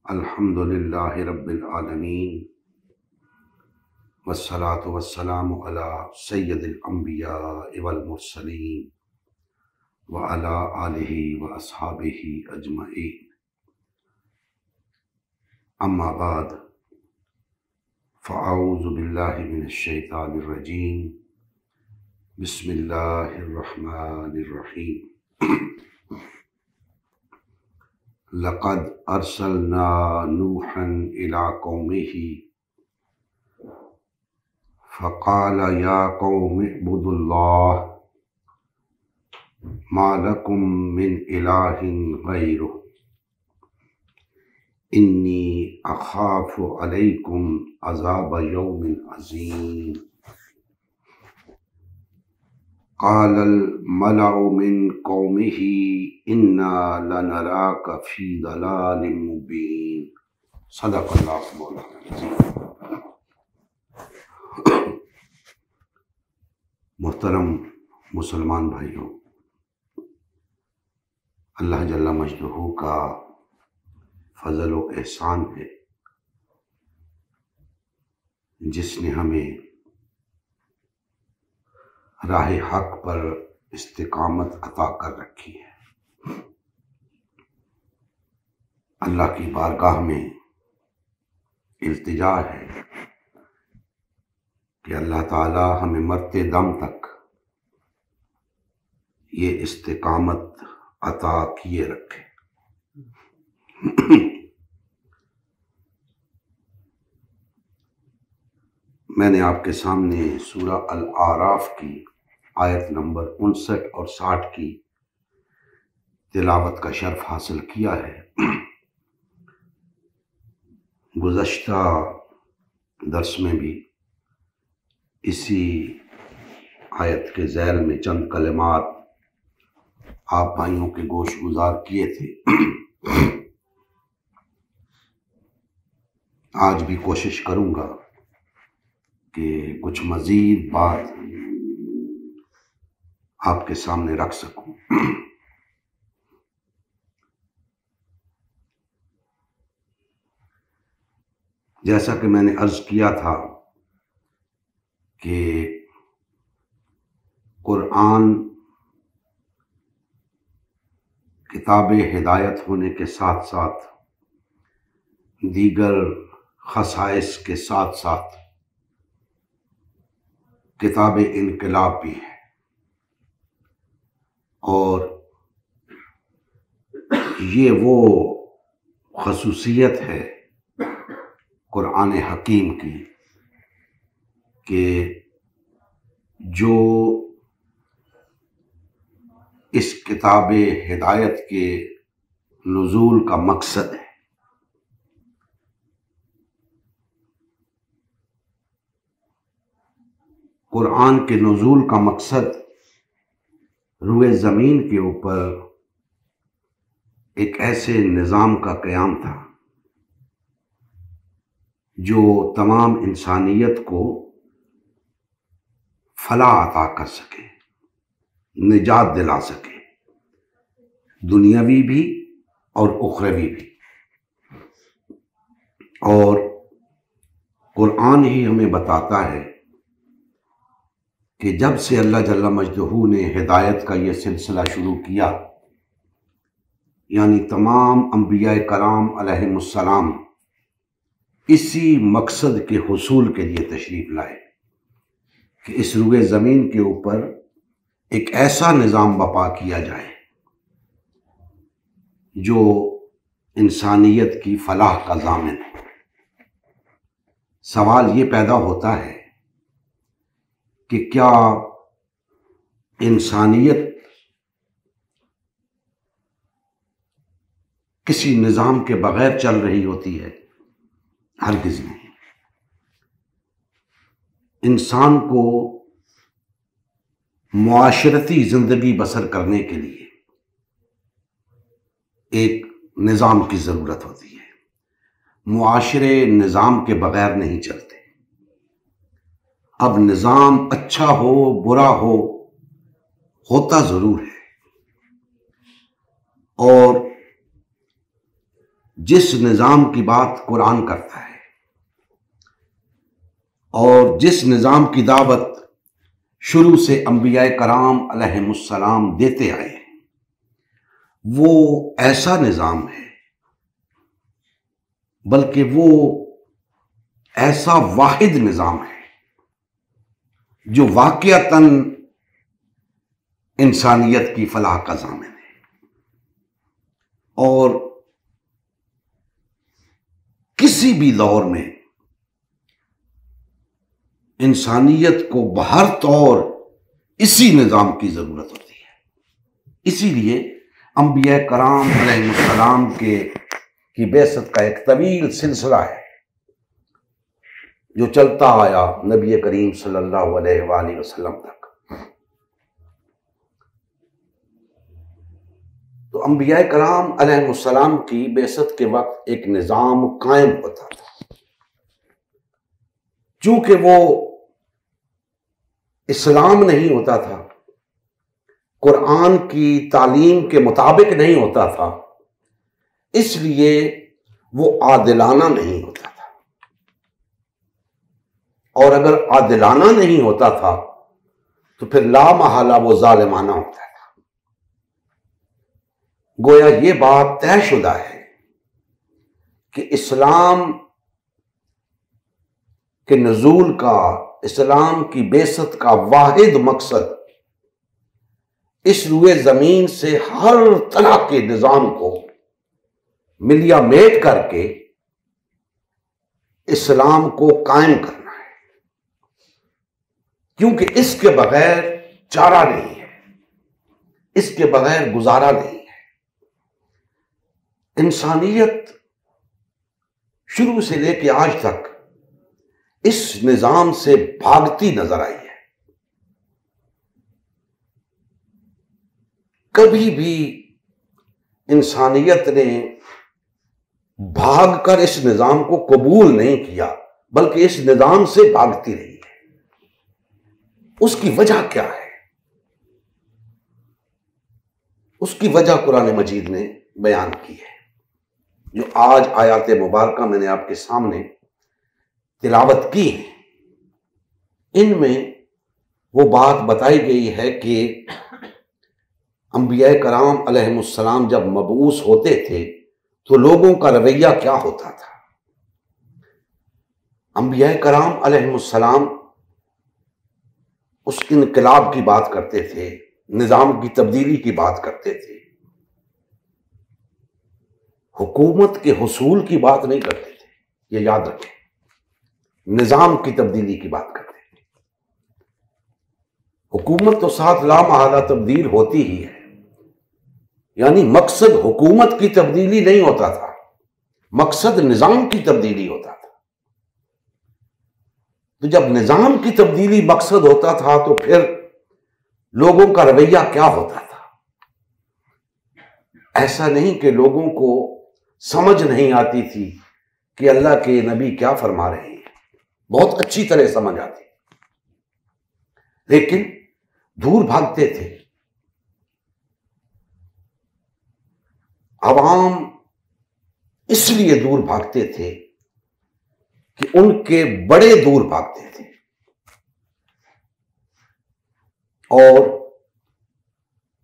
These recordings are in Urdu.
الحمد للہ رب العالمین والصلاة والسلام علی سید الانبیاء والمرسلین وعلی آلہ واصحابہ اجمعین، اما بعد فاعوذ باللہ من الشیطان الرجیم، بسم اللہ الرحمن الرحیم۔ لقد ارسلنا نوحا الى قومه فقال یا قوم اعبدوا اللہ ما لکم من الہ غیرہ انی اخاف علیکم عذاب یوم عظیم۔ قال الملأ من قومه انا لنراک فی ضلال مبین۔ صدق اللہ مولانا العظیم۔ محترم مسلمان بھائیوں، اللہ جل مجدہ کا فضل و احسان ہے جس نے ہمیں راہ حق پر استقامت عطا کر رکھی ہے۔ اللہ کی بارگاہ میں التجا ہے کہ اللہ تعالی ہمیں مرتے دم تک یہ استقامت عطا کیے رکھے۔ میں نے آپ کے سامنے سورہ الاعراف کی آیت نمبر 59 اور 60 کی تلاوت کا شرف حاصل کیا ہے۔ گزشتہ درس میں بھی اسی آیت کے ذیل میں چند کلمات آپ بھائیوں کے گوش گزار کیے تھے۔ آج بھی کوشش کروں گا کہ کچھ مزید بات آپ کے سامنے رکھ سکوں۔ جیسا کہ میں نے عرض کیا تھا کہ قرآن کتاب ہدایت ہونے کے ساتھ ساتھ دیگر خصائص کے ساتھ ساتھ کتاب انقلاب بھی ہے، اور یہ وہ خصوصیت ہے قرآن حکیم کی کہ جو اس کتاب ہدایت کے نزول کا مقصد ہے۔ قرآن کے نزول کا مقصد روئے زمین کے اوپر ایک ایسے نظام کا قیام تھا جو تمام انسانیت کو فلاح عطا کر سکے، نجات دلا سکے، دنیاوی بھی اور اخروی بھی۔ اور قرآن ہی ہمیں بتاتا ہے کہ جب سے اللہ جل مجدہ نے ہدایت کا یہ سلسلہ شروع کیا، یعنی تمام انبیاء کرام علیہم السلام اسی مقصد کے حصول کے لیے تشریف لائے کہ اس روئے زمین کے اوپر ایک ایسا نظام برپا کیا جائے جو انسانیت کی فلاح کا ضامن ہو۔ سوال یہ پیدا ہوتا ہے کہ کیا انسانیت کسی نظام کے بغیر چل رہی ہوتی ہے؟ ہرگز نہیں۔ انسان کو معاشرتی زندگی بسر کرنے کے لیے ایک نظام کی ضرورت ہوتی ہے۔ معاشرے نظام کے بغیر نہیں چلتے۔ اب نظام اچھا ہو برا ہو، ہوتا ضرور ہے، اور جس نظام کی بات قرآن کرتا ہے اور جس نظام کی دعوت شروع سے انبیاء کرام علیہم السلام دیتے آئے ہیں، وہ ایسا نظام ہے، بلکہ وہ ایسا واحد نظام ہے جو واقعتاً انسانیت کی فلاح کا ضامن ہے، اور کسی بھی دور میں انسانیت کو بہر طور اسی نظام کی ضرورت ہوتی ہے۔ اسی لیے انبیاء کرام علیہ السلام کی بعثت کا ایک طویل سلسلہ ہے جو چلتا آیا نبی کریم صلی اللہ علیہ وآلہ وسلم تک۔ تو انبیاء کرام علیہ السلام کی بعثت کے وقت ایک نظام قائم ہوتا تھا، چونکہ وہ اسلام نہیں ہوتا تھا، قرآن کی تعلیم کے مطابق نہیں ہوتا تھا، اس لیے وہ عادلانہ نہیں ہوتا تھا، اور اگر عادلانہ نہیں ہوتا تھا تو پھر لا محالہ وہ ظالمانہ ہوتا تھا۔ گویا یہ بات طے شدہ ہے کہ اسلام کے نزول کا، اسلام کی بعثت کا واحد مقصد اس روئے زمین سے ہر طرح کے نظام کو ملیا میٹ کر کے اسلام کو قائم کرنا ہے، کیونکہ اس کے بغیر چارہ نہیں ہے، اس کے بغیر گزارا نہیں ہے۔ انسانیت شروع سے لے کے آج تک اس نظام سے بھاگتی نظر آئی ہے۔ کبھی بھی انسانیت نے بھاگ کر اس نظام کو قبول نہیں کیا، بلکہ اس نظام سے بھاگتی رہی ہے۔ اس کی وجہ کیا ہے؟ اس کی وجہ قرآن مجید نے بیان کی ہے، جو آج آیات مبارکہ میں نے آپ کے سامنے تلاوت کی ہے۔ ان میں وہ بات بتائی گئی ہے کہ انبیاء کرام علیہ السلام جب مبعوث ہوتے تھے تو لوگوں کا رویہ کیا ہوتا تھا۔ انبیاء کرام علیہ السلام اس انقلاب کی بات کرتے تھے، نظام کی تبدیلی کی بات کرتے تھے، حکومت کے حصول کی بات نہیں کرتے تھے، یہ یاد رکھیں، نظام کی تبدیلی کی بات کرتے تھے۔ حکومت تو ساتھ لا محالہ تبدیل ہوتی ہی ہے، یعنی مقصد حکومت کی تبدیلی نہیں ہوتا تھا، مقصد نظام کی تبدیلی ہوتا تھا۔ تو جب نظام کی تبدیلی مقصد ہوتا تھا تو پھر لوگوں کا رویہ کیا ہوتا تھا؟ ایسا نہیں کہ لوگوں کو سمجھ نہیں آتی تھی کہ اللہ کے نبی کیا فرما رہے ہیں، بہت اچھی طرح سمجھ آتی، لیکن دور بھاگتے تھے۔ عوام اس لیے دور بھاگتے تھے کہ ان کے بڑے دور بھاگتے تھے، اور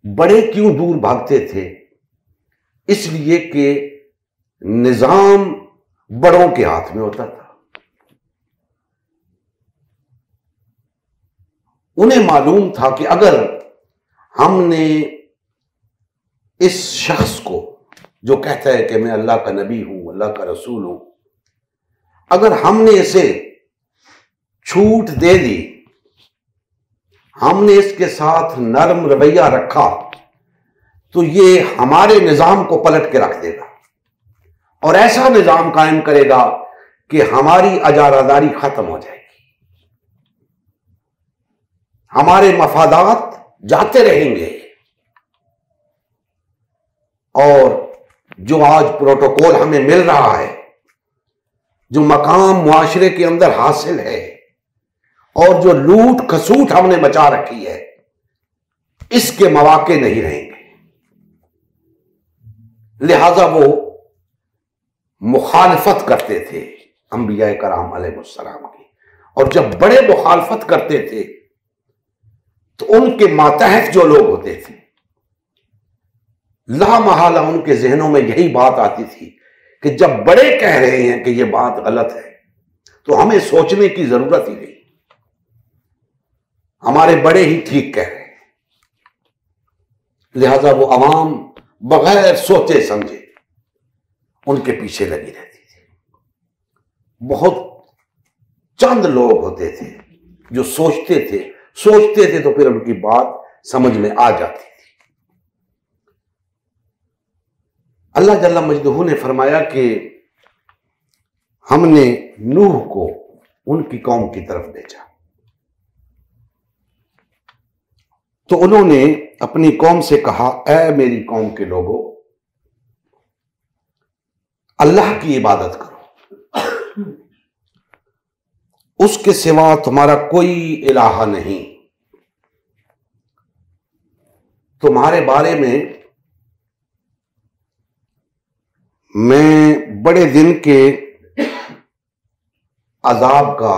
بڑے کیوں دور بھاگتے تھے؟ اس لیے کہ نظام بڑوں کے ہاتھ میں ہوتا تھا۔ انہیں معلوم تھا کہ اگر ہم نے اس شخص کو جو کہتا ہے کہ میں اللہ کا نبی ہوں، اللہ کا رسول ہوں، اگر ہم نے اسے چھوٹ دے دی، ہم نے اس کے ساتھ نرم رویہ رکھا، تو یہ ہمارے نظام کو پلٹ کے رکھ دے گا اور ایسا نظام قائم کرے گا کہ ہماری اجاراداری ختم ہو جائے گی، ہمارے مفادات جاتے رہیں گے، اور جو آج پروٹوکول ہمیں مل رہا ہے، جو مقام معاشرے کے اندر حاصل ہے، اور جو لوٹ کھسوٹ ہم نے مچا رکھی ہے، اس کے مواقع نہیں رہیں گے۔ لہذا وہ مخالفت کرتے تھے انبیاء کرام علیہ السلام کی، اور جب بڑے مخالفت کرتے تھے تو ان کے ماتحت جو لوگ ہوتے تھے لا محالہ ان کے ذہنوں میں یہی بات آتی تھی کہ جب بڑے کہہ رہے ہیں کہ یہ بات غلط ہے تو ہمیں سوچنے کی ضرورت ہی نہیں، ہمارے بڑے ہی ٹھیک کہہ رہے ہیں، لہذا وہ عوام بغیر سوچے سمجھے ان کے پیچھے لگی رہتی تھی۔ بہت چند لوگ ہوتے تھے جو سوچتے تھے تو پھر ان کی بات سمجھ میں آ جاتی تھی۔ اللہ جل مجدہ نے فرمایا کہ ہم نے نوح کو ان کی قوم کی طرف بھیجا تو انہوں نے اپنی قوم سے کہا، اے میری قوم کے لوگوں، اللہ کی عبادت کرو، اس کے سوا تمہارا کوئی الہ نہیں، تمہارے بارے میں بڑے دن کے عذاب کا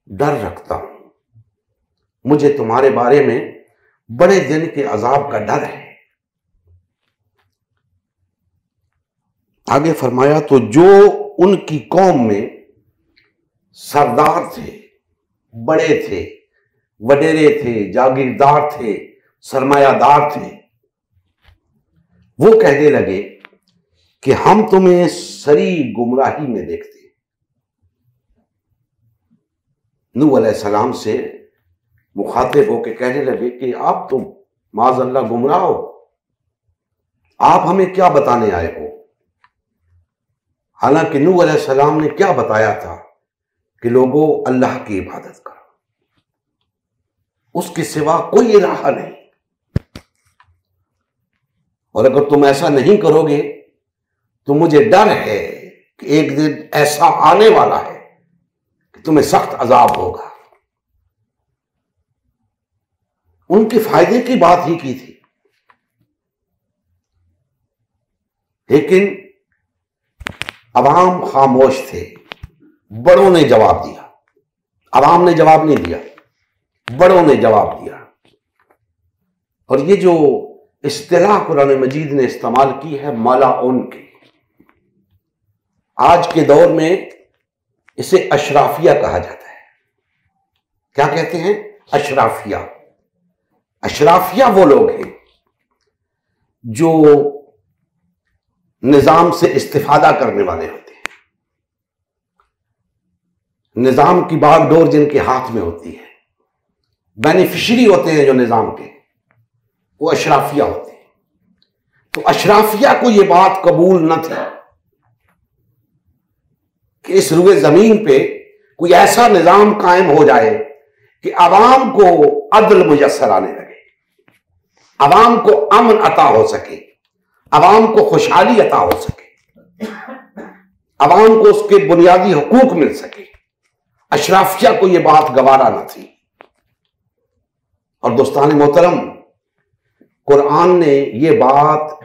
ڈر رکھتا ہوں، مجھے تمہارے بارے میں بڑے دن کے عذاب کا ڈر ہے۔ آگے فرمایا تو جو ان کی قوم میں سردار تھے، بڑے تھے، وڈیرے تھے، جاگیردار تھے، سرمایہ دار تھے، وہ کہنے لگے کہ ہم تمہیں سری گمراہی میں دیکھتے ہیں۔ نوح علیہ السلام سے مخاطب ہو کے کہنے لگے کہ آپ تم معاذ اللہ گمراہ ہو، آپ ہمیں کیا بتانے آئے ہو؟ حالانکہ نوح علیہ السلام نے کیا بتایا تھا کہ لوگوں اللہ کی عبادت کرو، اس کے سوا کوئی الہ نہیں، اور اگر تم ایسا نہیں کرو گے تو مجھے ڈر ہے کہ ایک دن ایسا آنے والا ہے کہ تمہیں سخت عذاب ہوگا۔ ان کے فائدے کی بات ہی کی تھی، لیکن عوام خاموش تھے، بڑوں نے جواب دیا، عوام نے جواب نہیں دیا، بڑوں نے جواب دیا۔ اور یہ جو اصطلاح قرآن مجید نے استعمال کی ہے مالاؤن کی، آج کے دور میں اسے اشرافیہ کہا جاتا ہے۔ کیا کہتے ہیں؟ اشرافیہ۔ اشرافیہ وہ لوگ ہیں جو نظام سے استفادہ کرنے والے ہوتے ہیں، نظام کی باغ ڈور جن کے ہاتھ میں ہوتی ہے، بینیفیشری ہوتے ہیں جو نظام کے، وہ اشرافیہ ہوتے ہیں۔ تو اشرافیہ کو یہ بات قبول نہ تھی کہ اس روئے زمین پہ کوئی ایسا نظام قائم ہو جائے کہ عوام کو عدل میسر آنے لگے، عوام کو امن عطا ہو سکے، عوام کو خوشحالی عطا ہو سکے، عوام کو اس کے بنیادی حقوق مل سکے۔ اشرافیہ کو یہ بات گوارا نہ تھی۔ اور دوستان محترم، قرآن نے یہ بات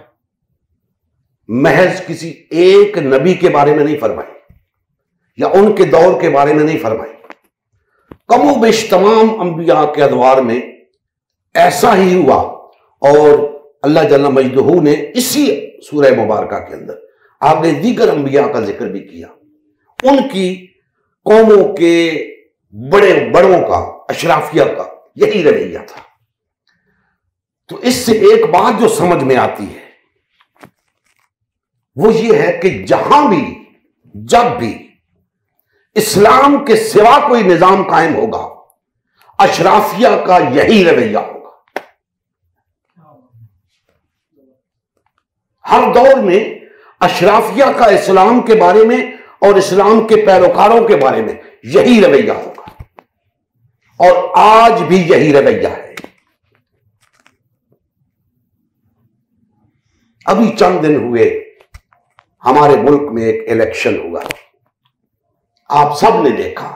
محض کسی ایک نبی کے بارے میں نہیں فرمائی یا ان کے دور کے بارے میں نہیں فرمائی، کم و بیش تمام انبیاء کے ادوار میں ایسا ہی ہوا۔ اور اللہ جل مجدہ نے اسی سورہ مبارکہ کے اندر آگے دیگر انبیاء کا ذکر بھی کیا، ان کی قوموں کے بڑوں کا، اشرافیہ کا یہی رویہ تھا۔ تو اس سے ایک بات جو سمجھ میں آتی ہے وہ یہ ہے کہ جہاں بھی، جب بھی اسلام کے سوا کوئی نظام قائم ہوگا، اشرافیہ کا یہی رویہ ہوگا۔ ہر دور میں اشرافیہ کا اسلام کے بارے میں اور اسلام کے پیروکاروں کے بارے میں یہی رویہ ہوگا، اور آج بھی یہی رویہ ہے۔ ابھی چند دن ہوئے ہمارے ملک میں ایک الیکشن ہوا، آپ سب نے دیکھا،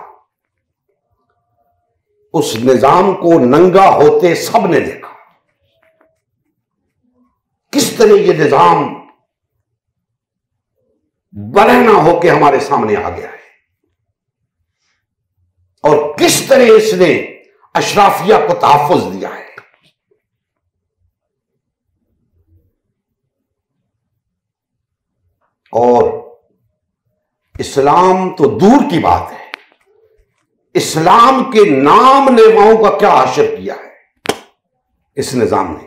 اس نظام کو ننگا ہوتے سب نے دیکھا، کس طرح یہ نظام برہنہ ہو کے ہمارے سامنے آ گیا ہے، اور کس طرح اس نے اشرافیہ کو تحفظ دیا ہے۔ اور اسلام تو دور کی بات ہے، اسلام کے نام لیواؤں کا کیا حشر کیا ہے اس نظام نے۔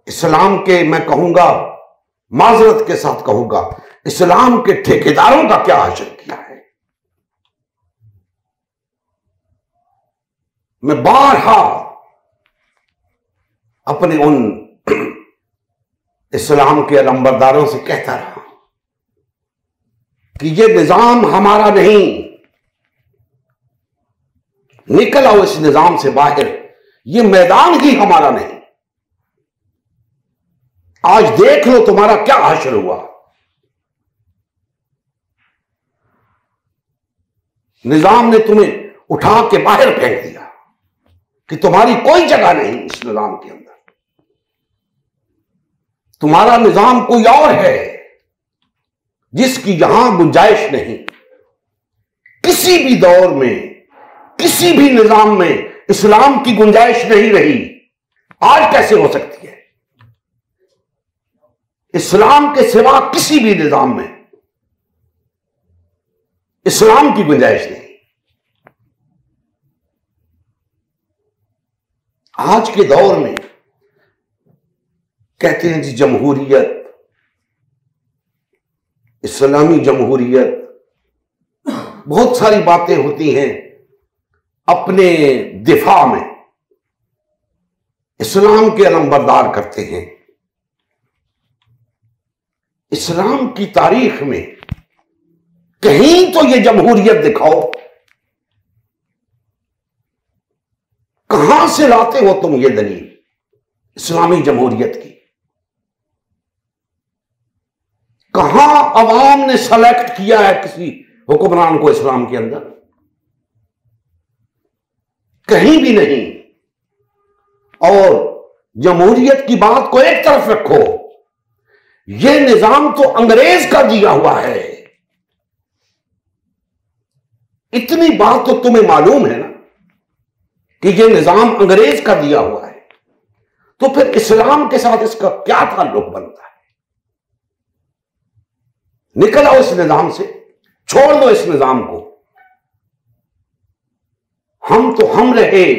اسلام کے، میں کہوں گا معذرت کے ساتھ کہوں گا، اسلام کے ٹھیکیداروں کا کیا حشر کیا ہے۔ میں بارہا اپنے ان اسلام کے علمبرداروں سے کہتا رہا کہ یہ نظام ہمارا نہیں، نکل آؤ اس نظام سے باہر، یہ میدان ہی ہمارا نہیں۔ آج دیکھ لو تمہارا کیا حشر ہوا۔ نظام نے تمہیں اٹھا کے باہر پھینک دیا کہ تمہاری کوئی جگہ نہیں اس نظام کے اندر، تمہارا نظام کوئی اور ہے جس کی یہاں گنجائش نہیں۔ کسی بھی دور میں، کسی بھی نظام میں اسلام کی گنجائش نہیں رہی، آج کیسے ہو سکتی ہے؟ اسلام کے سوا کسی بھی نظام میں اسلام کی گنجائش نہیں۔ آج کے دور میں کہتے ہیں جی جمہوریت، اسلامی جمہوریت، بہت ساری باتیں ہوتی ہیں اپنے دفاع میں، اسلام کے علمبردار کرتے ہیں۔ اسلام کی تاریخ میں کہیں تو یہ جمہوریت دکھاؤ، کہاں سے لاتے ہو تم یہ دلیل اسلامی جمہوریت کی؟ کہاں عوام نے سلیکٹ کیا ہے کسی حکمران کو اسلام کے اندر؟ کہیں بھی نہیں۔ اور جمہوریت کی بات کو ایک طرف رکھو، یہ نظام تو انگریز کا دیا ہوا ہے، اتنی بات تو تمہیں معلوم ہے نا کہ یہ نظام انگریز کا دیا ہوا ہے، تو پھر اسلام کے ساتھ اس کا کیا تعلق بنتا ہے؟ نکل آؤ اس نظام سے، چھوڑ دو اس نظام کو۔ ہم تو ہم رہے،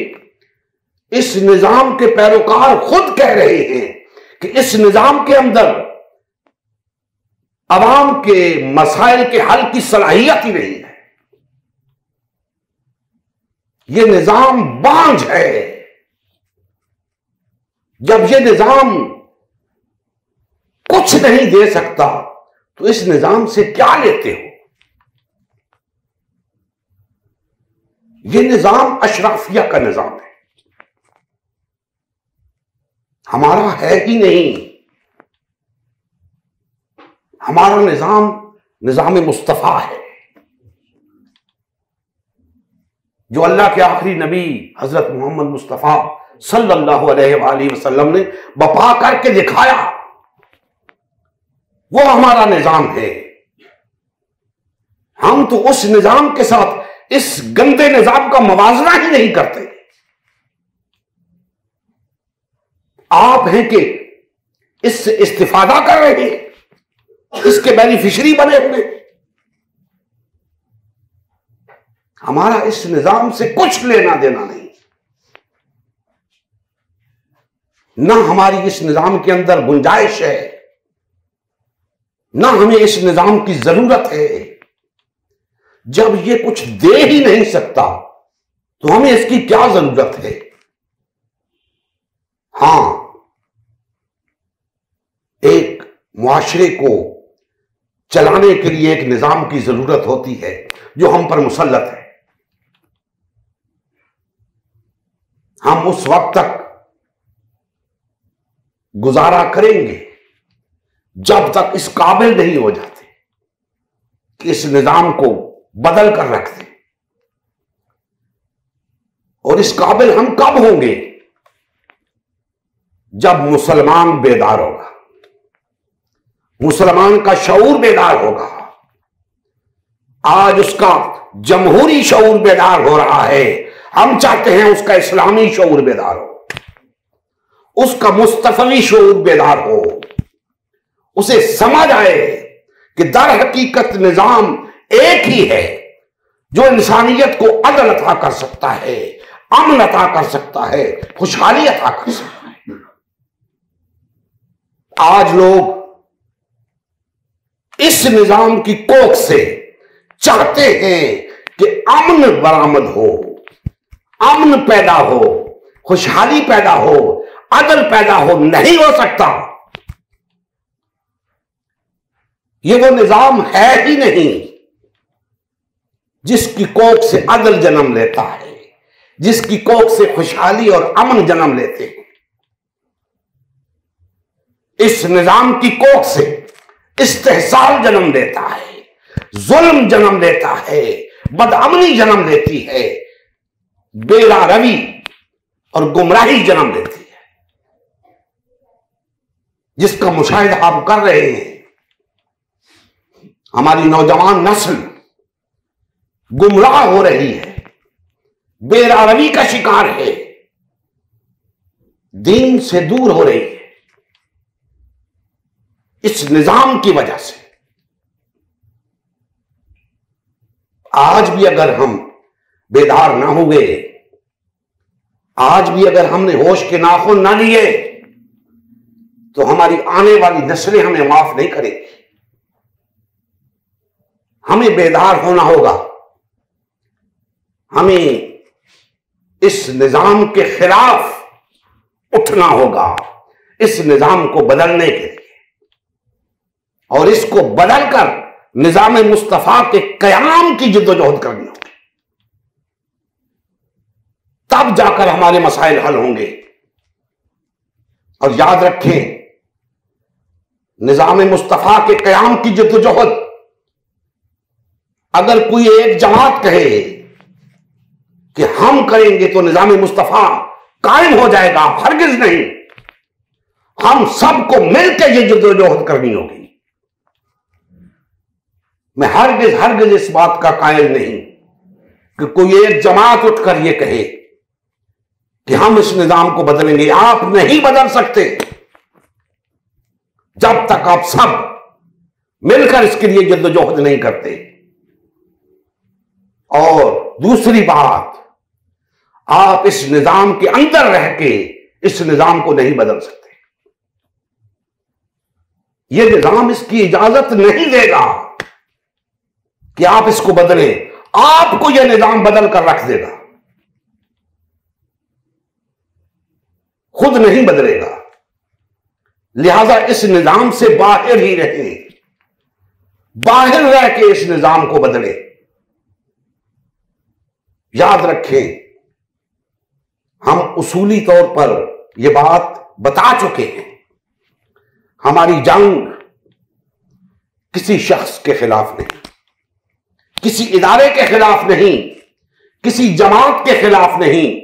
اس نظام کے پیروکار خود کہہ رہے ہیں کہ اس نظام کے اندر عوام کے مسائل کے حل کی صلاحیت ہی نہیں ہے، یہ نظام بانجھ ہے۔ جب یہ نظام کچھ نہیں دے سکتا تو اس نظام سے کیا لیتے ہو؟ یہ نظام اشرافیہ کا نظام ہے، ہمارا ہے ہی نہیں۔ ہمارا نظام مصطفیٰ ہے، جو اللہ کے آخری نبی حضرت محمد مصطفیٰ صلی اللہ علیہ وآلہ وسلم نے بپا کر کے دکھایا، وہ ہمارا نظام ہے۔ ہم تو اس نظام کے ساتھ اس گندے نظام کا موازنہ ہی نہیں کرتے۔ آپ ہیں کہ اس سے استفادہ کر رہے ہیں، اس کے بینیفیشری بنے ہوئے۔ ہمارا اس نظام سے کچھ لینا دینا نہیں، نہ ہماری اس نظام کے اندر گنجائش ہے، نہ ہمیں اس نظام کی ضرورت ہے۔ جب یہ کچھ دے ہی نہیں سکتا تو ہمیں اس کی کیا ضرورت ہے؟ ہاں، ایک معاشرے کو چلانے کے لیے ایک نظام کی ضرورت ہوتی ہے جو ہم پر مسلط ہے۔ ہم اس وقت تک گزارا کریں گے جب تک اس قابل نہیں ہو جاتے کہ اس نظام کو بدل کر رکھ دیں۔ اور اس قابل ہم کب ہوں گے؟ جب مسلمان بیدار ہوگا، مسلمان کا شعور بیدار ہوگا. آج اس کا جمہوری شعور بیدار ہو رہا ہے. ہم چاہتے ہیں اس کا اسلامی شعور بیدار ہو, اس کا مصطفی شعور بیدار ہو, اسے سمجھ آئے کہ در حقیقت نظام ایک ہی ہے جو انسانیت کو عدل عطا کر سکتا ہے, امن عطا کر سکتا ہے, خوشحالی عطا کر سکتا ہے. آج لوگ اس نظام کی کوکھ سے چاہتے ہیں کہ امن برآمد ہو, امن پیدا ہو, خوشحالی پیدا ہو, عدل پیدا ہو. نہیں ہو سکتا. یہ وہ نظام ہے ہی نہیں جس کی کوکھ سے عدل جنم لیتا ہے, جس کی کوکھ سے خوشحالی اور امن جنم لیتے ہیں. اس نظام کی کوکھ سے استحصال جنم لیتا ہے, ظلم جنم لیتا ہے, بدامنی جنم لیتی ہے, بے روی اور گمراہی جنم لیتی ہے, جس کا مشاہدہ آپ کر رہے ہیں. ہماری نوجوان نسل گمراہ ہو رہی ہے, بے روی کا شکار ہے, دین سے دور ہو رہی ہے اس نظام کی وجہ سے. آج بھی اگر ہم بیدار نہ ہوئے, آج بھی اگر ہم نے ہوش کے ناخن نہ لیے, تو ہماری آنے والی نسلیں ہمیں معاف نہیں کریں گی. ہمیں بیدار ہونا ہوگا, ہمیں اس نظام کے خلاف اٹھنا ہوگا, اس نظام کو بدلنے کے لیے, اور اس کو بدل کر نظام مصطفیٰ کے قیام کی جد و جہد کرنی ہوگی. تب جا کر ہمارے مسائل حل ہوں گے. اور یاد رکھیں, نظام مصطفیٰ کے قیام کی جد و جہد اگر کوئی ایک جماعت کہے کہ ہم کریں گے تو نظام مصطفیٰ قائم ہو جائے گا, ہرگز نہیں. ہم سب کو مل کے یہ جد و جہد کرنی ہوگی. میں ہرگز اس بات کا قائل نہیں کہ کوئی ایک جماعت اٹھ کر یہ کہے کہ ہم اس نظام کو بدلیں گے. آپ نہیں بدل سکتے جب تک آپ سب مل کر اس کے لیے جد و جہد نہیں کرتے. اور دوسری بات, آپ اس نظام کے اندر رہ کے اس نظام کو نہیں بدل سکتے. یہ نظام اس کی اجازت نہیں دے گا کہ آپ اس کو بدلیں. آپ کو یہ نظام بدل کر رکھ دے گا, خود نہیں بدلے گا. لہذا اس نظام سے باہر ہی رہیں, باہر رہ کے اس نظام کو بدلیں. یاد رکھیں, ہم اصولی طور پر یہ بات بتا چکے ہیں, ہماری جنگ کسی شخص کے خلاف نہیں, کسی ادارے کے خلاف نہیں, کسی جماعت کے خلاف نہیں,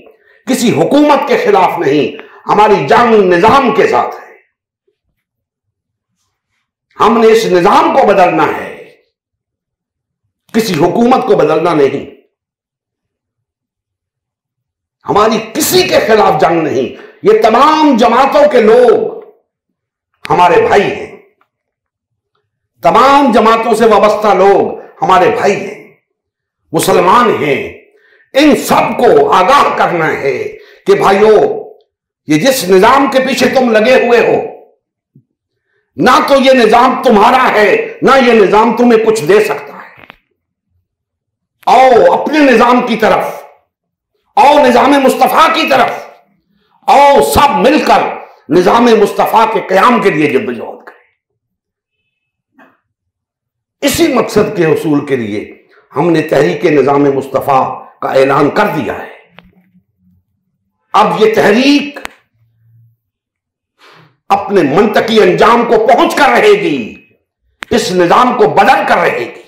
کسی حکومت کے خلاف نہیں. ہماری جنگ نظام کے ساتھ ہے. ہم نے اس نظام کو بدلنا ہے, کسی حکومت کو بدلنا نہیں. ہماری کسی کے خلاف جنگ نہیں. یہ تمام جماعتوں کے لوگ ہمارے بھائی ہیں, تمام جماعتوں سے وابستہ لوگ ہمارے بھائی ہیں, مسلمان ہیں. ان سب کو آگاہ کرنا ہے کہ بھائیو, یہ جس نظام کے پیچھے تم لگے ہوئے ہو, نہ تو یہ نظام تمہارا ہے, نہ یہ نظام تمہیں کچھ دے سکتا ہے. آؤ اپنے نظام کی طرف, آؤ نظام مصطفیٰ کی طرف, آؤ سب مل کر نظام مصطفیٰ کے قیام کے لیے جدوجہد کریں. اسی مقصد کے حصول کے لیے ہم نے تحریک نظام مصطفیٰ کا اعلان کر دیا ہے. اب یہ تحریک اپنے منطقی انجام کو پہنچ کر رہے گی, اس نظام کو بدل کر رہے گی,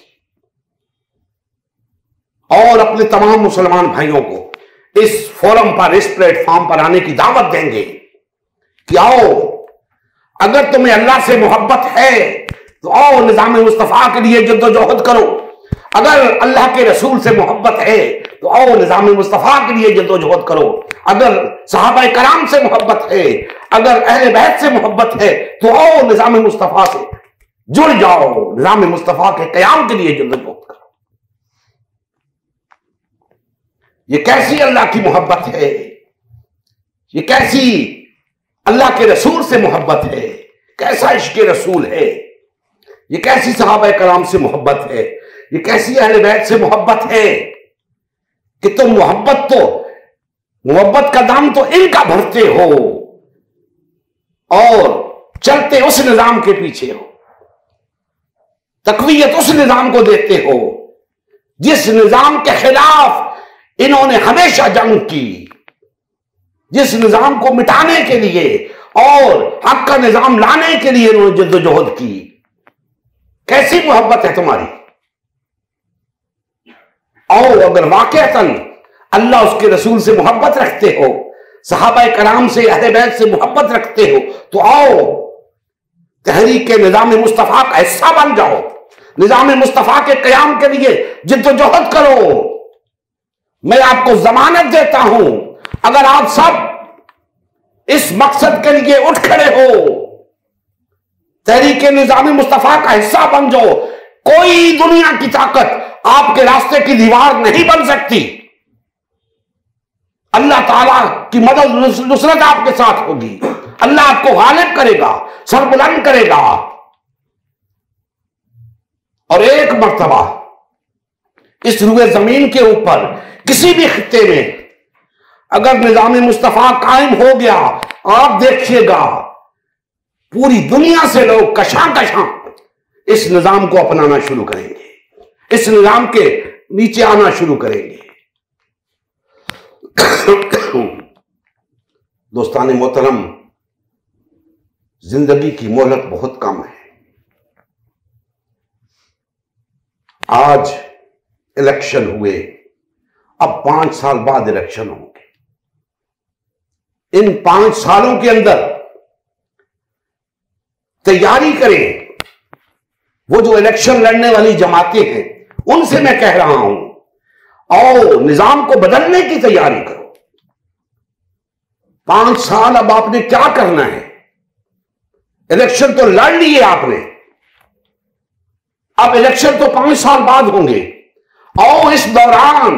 اور اپنے تمام مسلمان بھائیوں کو اس فورم پر, اس پلیٹ فارم پر آنے کی دعوت دیں گے کہ آؤ, اگر تمہیں اللہ سے محبت ہے تو آؤ نظام مصطفیٰ کے لیے جدوجہد کرو. اگر اللہ کے رسول سے محبت ہے تو آؤ نظام مصطفیٰ کے لیے جدوجہد کرو. اگر صحابہ کرام سے محبت ہے، اگر اہل بیت سے محبت ہے تو آؤ نظام مصطفیٰ سے جڑ جاؤ، نظام مصطفیٰ کے قیام کے لیے جدوجہد کرو. یہ کیسی اللہ کی محبت ہے، یہ کیسی اللہ کے رسول سے محبت ہے، کیسا عشق رسول ہے، یہ کیسی صحابہ کرام سے محبت ہے، یہ کیسی اہل بیت سے محبت ہے کہ تم محبت کا دام تو ان کا بھرتے ہو اور چلتے اس نظام کے پیچھے ہو، تقویت اس نظام کو دیتے ہو جس نظام کے خلاف انہوں نے ہمیشہ جنگ کی، جس نظام کو مٹانے کے لیے اور حق کا نظام لانے کے لیے انہوں نے جدوجہد کی. کیسی محبت ہے تمہاری؟ اور اگر واقعتاً اللہ اس کے رسول سے محبت رکھتے ہو، صحابہ کرام سے اہل بیت سے محبت رکھتے ہو تو آؤ تحریک نظام مصطفیٰ کا حصہ بن جاؤ، نظام مصطفیٰ کے قیام کے لیے جدوجہد کرو. میں آپ کو ضمانت دیتا ہوں اگر آپ سب اس مقصد کے لیے اٹھ کھڑے ہو، تحریک نظام مصطفیٰ کا حصہ بن جاؤ، کوئی دنیا کی طاقت آپ کے راستے کی دیوار نہیں بن سکتی. اللہ تعالیٰ کی مدد نصرت آپ کے ساتھ ہوگی، اللہ آپ کو غالب کرے گا، سربلند کرے گا. اور ایک مرتبہ اس روئے زمین کے اوپر کسی بھی خطے میں اگر نظام مصطفیٰ قائم ہو گیا، آپ دیکھیے گا پوری دنیا سے لوگ کشاں کشاں اس نظام کو اپنانا شروع کریں گے، اس نظام کے نیچے آنا شروع کریں گے. دوستان محترم، زندگی کی مہلت بہت کم ہے. آج الیکشن ہوئے، اب 5 سال بعد الیکشن ہوں گے. ان 5 سالوں کے اندر تیاری کریں. وہ جو الیکشن لڑنے والی جماعتیں ہیں ان سے میں کہہ رہا ہوں اور نظام کو بدلنے کی تیاری کرو. 5 سال اب آپ نے کیا کرنا ہے؟ الیکشن تو لڑ لیے آپ نے، اب الیکشن تو 5 سال بعد ہوں گے. اور اس دوران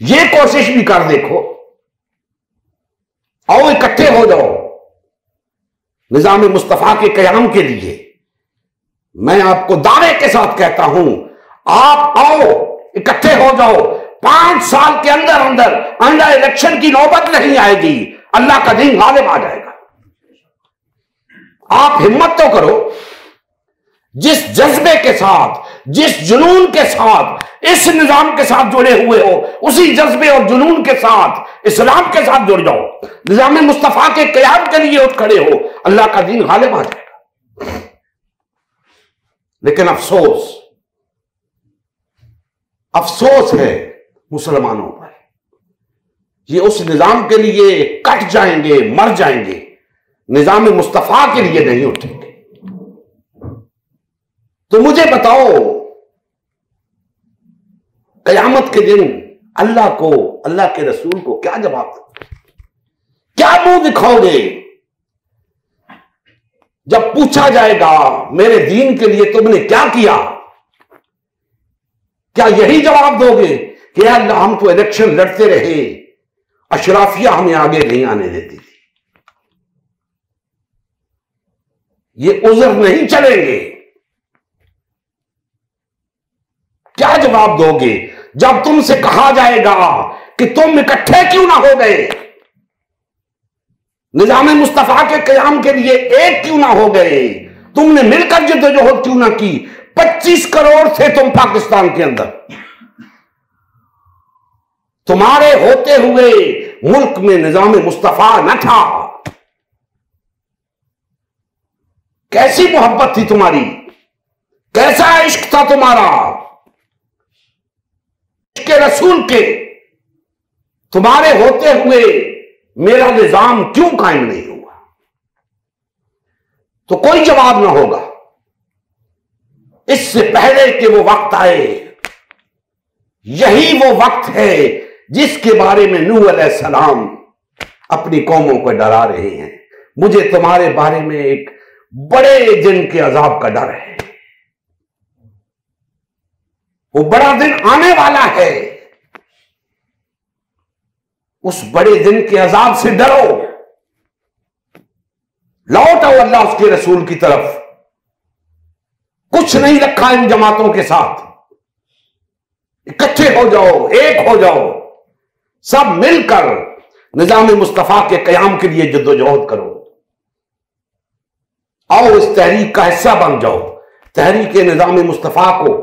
یہ کوشش بھی کر دیکھو، اور اکٹھے ہو جاؤ نظام مصطفیٰ کے قیام کے لیے. میں آپ کو دعوے کے ساتھ کہتا ہوں، آپ آؤ اکٹھے ہو جاؤ. 5 سال کے اندر اندر الیکشن کی نوبت نہیں آئے گی، اللہ کا دین غالب آ جائے گا. آپ ہمت تو کرو. جس جذبے کے ساتھ، جس جنون کے ساتھ اس نظام کے ساتھ جڑے ہوئے ہو، اسی جذبے اور جنون کے ساتھ اسلام کے ساتھ جڑ جاؤ. نظام مصطفیٰ کے قیام کے لیے اٹھ کھڑے ہو، اللہ کا دین غالب آ جائے گا. لیکن افسوس ہے مسلمانوں پر، یہ اس نظام کے لیے کٹ جائیں گے، مر جائیں گے، نظام مصطفیٰ کے لیے نہیں اٹھیں گے. تو مجھے بتاؤ قیامت کے دن اللہ کو، اللہ کے رسول کو کیا جواب دو؟ کیا منہ دکھاؤ گے جب پوچھا جائے گا میرے دین کے لیے تم نے کیا کیا؟ کیا یہی جواب دو گے کہ اللہ ہم تو الیکشن لڑتے رہے، اشرافیہ ہمیں آگے نہیں آنے دیتی تھی؟ یہ عذر نہیں چلیں گے. کیا جواب دو گے جب تم سے کہا جائے گا کہ تم اکٹھے کیوں نہ ہو گئے، نظام مصطفیٰ کے قیام کے لیے ایک کیوں نہ ہو گئے، تم نے مل کر جدوجہد کیوں نہ کی؟ 25 کروڑ تھے تم پاکستان کے اندر، تمہارے ہوتے ہوئے ملک میں نظام مصطفیٰ نہ تھا. کیسی محبت تھی تمہاری، کیسا عشق تھا تمہارا عشق رسول کے. تمہارے ہوتے ہوئے میرا نظام کیوں قائم نہیں ہوا؟ تو کوئی جواب نہ ہوگا. اس سے پہلے کہ وہ وقت آئے، یہی وہ وقت ہے جس کے بارے میں نوح علیہ السلام اپنی قوموں کو ڈرا رہے ہیں۔ مجھے تمہارے بارے میں ایک بڑے دن کے عذاب کا ڈر ہے، وہ بڑا دن آنے والا ہے، اس بڑے دن کے عذاب سے ڈرو، لوٹو اللہ اس کے رسول کی طرف۔ کچھ نہیں رکھا ان جماعتوں کے ساتھ، اکٹھے ہو جاؤ، ایک ہو جاؤ، سب مل کر نظام مصطفیٰ کے قیام کے لیے جدوجہد کرو، آؤ اس تحریک کا حصہ بن جاؤ، تحریک نظام مصطفیٰ کو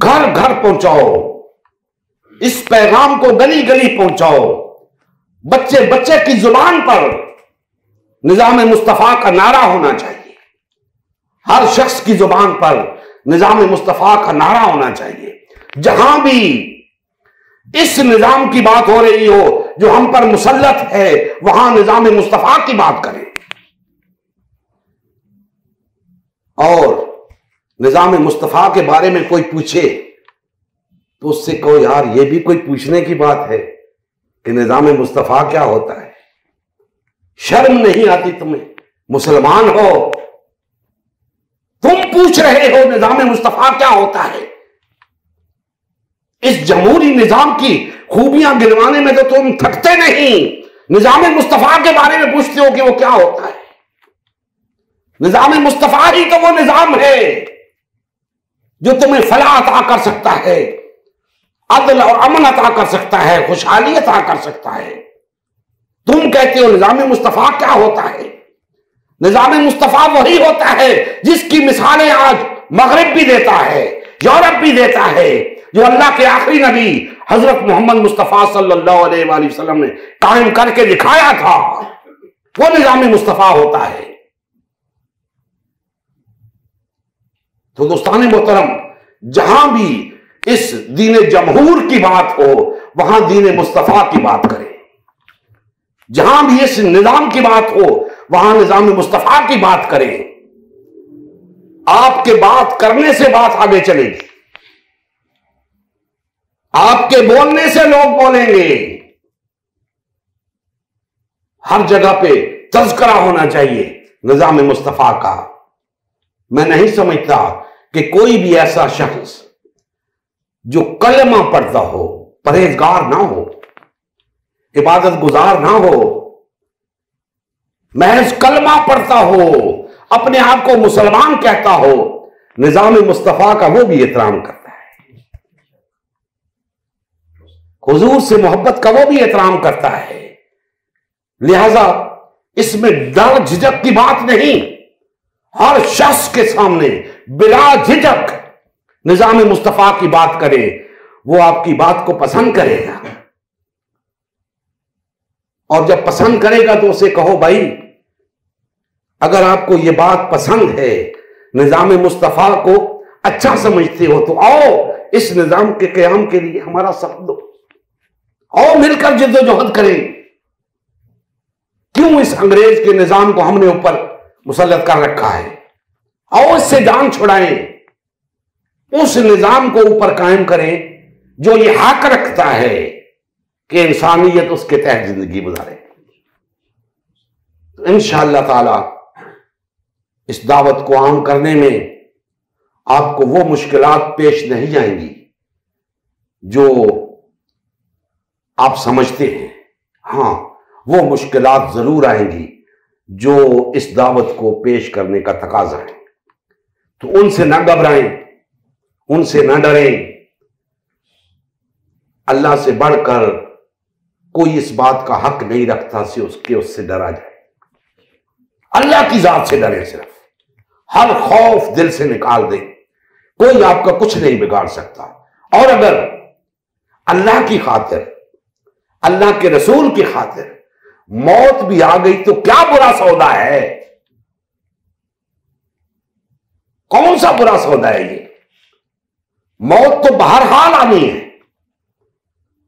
گھر گھر پہنچاؤ، اس پیغام کو گلی گلی پہنچاؤ، بچے بچے کی زبان پر نظام مصطفیٰ کا نعرہ ہونا چاہیے، ہر شخص کی زبان پر نظام مصطفیٰ کا نعرہ ہونا چاہیے۔ جہاں بھی اس نظام کی بات ہو رہی ہو جو ہم پر مسلط ہے، وہاں نظام مصطفیٰ کی بات کریں، اور نظام مصطفیٰ کے بارے میں کوئی پوچھے تو اس سے کہو یار یہ بھی کوئی پوچھنے کی بات ہے کہ نظام مصطفیٰ کیا ہوتا ہے؟ شرم نہیں آتی تمہیں؟ مسلمان ہو، تم پوچھ رہے ہو نظام مصطفیٰ کیا ہوتا ہے؟ اس جمہوری نظام کی خوبیاں گنوانے میں تو تم تھکتے نہیں، نظام مصطفیٰ کے بارے میں پوچھتے ہو کہ وہ کیا ہوتا ہے؟ نظام مصطفیٰ ہی تو وہ نظام ہے جو تمہیں فلاح عطا کر سکتا ہے، عدل اور امن عطا کر سکتا ہے، خوشحالی عطا کر سکتا ہے۔ تم کہتے ہو نظام مصطفیٰ کیا ہوتا ہے؟ نظام مصطفیٰ وہی ہوتا ہے جس کی مثالیں آج مغرب بھی دیتا ہے، یورپ بھی دیتا ہے، جو اللہ کے آخری نبی حضرت محمد مصطفیٰ صلی اللہ علیہ وآلہ وسلم نے قائم کر کے دکھایا تھا، وہ نظام مصطفیٰ ہوتا ہے۔ تو دوستان محترم، جہاں بھی اس دین جمہور کی بات ہو وہاں دین مصطفیٰ کی بات کریں، جہاں بھی اس نظام کی بات ہو وہاں نظام مصطفیٰ کی بات کریں۔ آپ کے بات کرنے سے بات آگے چلے گی، آپ کے بولنے سے لوگ بولیں گے۔ ہر جگہ پہ تذکرہ ہونا چاہیے نظام مصطفیٰ کا۔ میں نہیں سمجھتا کہ کوئی بھی ایسا شخص جو کلمہ پڑھتا ہو، پرہیزگار نہ ہو، عبادت گزار نہ ہو، محض کلمہ پڑھتا ہو، اپنے آپ کو مسلمان کہتا ہو، نظام مصطفیٰ کا وہ بھی احترام کرتا ہے، حضور سے محبت کا وہ بھی احترام کرتا ہے۔ لہذا اس میں ڈر جھجک کی بات نہیں، ہر شخص کے سامنے بلا جھجک نظام مصطفیٰ کی بات کرے، وہ آپ کی بات کو پسند کرے گا، اور جب پسند کرے گا تو اسے کہو بھائی اگر آپ کو یہ بات پسند ہے، نظام مصطفیٰ کو اچھا سمجھتے ہو، تو آؤ اس نظام کے قیام کے لیے ہمارا ساتھ دو، آؤ مل کر جدوجہد کریں۔ کیوں اس انگریز کے نظام کو ہم نے اوپر مسلط کر رکھا ہے؟ آؤ اس سے جان چھڑائیں، اس نظام کو اوپر قائم کریں جو یہ حق رکھتا ہے کہ انسانیت اس کے تحت زندگی گزارے۔ تو انشاءاللہ تعالی اس دعوت کو عام کرنے میں آپ کو وہ مشکلات پیش نہیں آئیں گی جو آپ سمجھتے ہیں، ہاں وہ مشکلات ضرور آئیں گی جو اس دعوت کو پیش کرنے کا تقاضا ہے۔ تو ان سے نہ گھبرائیں، ان سے نہ ڈریں، اللہ سے بڑھ کر کوئی اس بات کا حق نہیں رکھتا اس سے ڈرا جائے۔ اللہ کی ذات سے ڈریں، صرف ہر خوف دل سے نکال دیں، کوئی آپ کا کچھ نہیں بگاڑ سکتا۔ اور اگر اللہ کی خاطر، اللہ کے رسول کی خاطر موت بھی آ گئی تو کیا برا سودا ہے؟ کون سا برا سودا ہے یہ؟ موت تو بہرحال آنی ہے،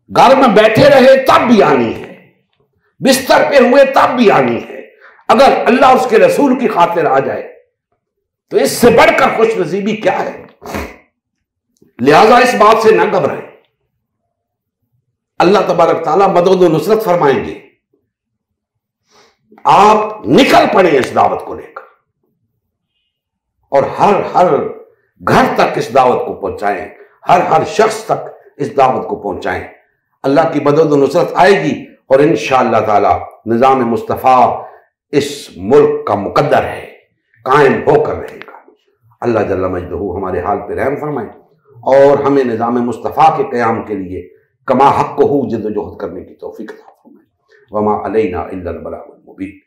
گھر میں بیٹھے رہے تب بھی آنی ہے، بستر پہ ہوئے تب بھی آنی ہے۔ اگر اللہ اس کے رسول کی خاطر آ جائے تو اس سے بڑھ کر خوش نصیبی کیا ہے؟ لہذا اس بات سے نہ گھبرائیں، اللہ تبارک تعالیٰ مدد و نصرت فرمائیں گے، آپ نکل پڑے اس دعوت کو لے کر اور ہر گھر تک اس دعوت کو پہنچائیں، ہر شخص تک اس دعوت کو پہنچائیں۔ اللہ کی مدد و نصرت آئے گی اور انشاءاللہ تعالی نظام مصطفیٰ اس ملک کا مقدر ہے، قائم ہو کر رہے گا۔ اللہ جل مجدہ ہمارے حال پہ رحم فرمائے اور ہمیں نظام مصطفیٰ کے قیام کے لیے کما حق ہو جد و جہد کرنے کی توفیق عطا فرمائے۔ وما علینا الا البلاغ المبین۔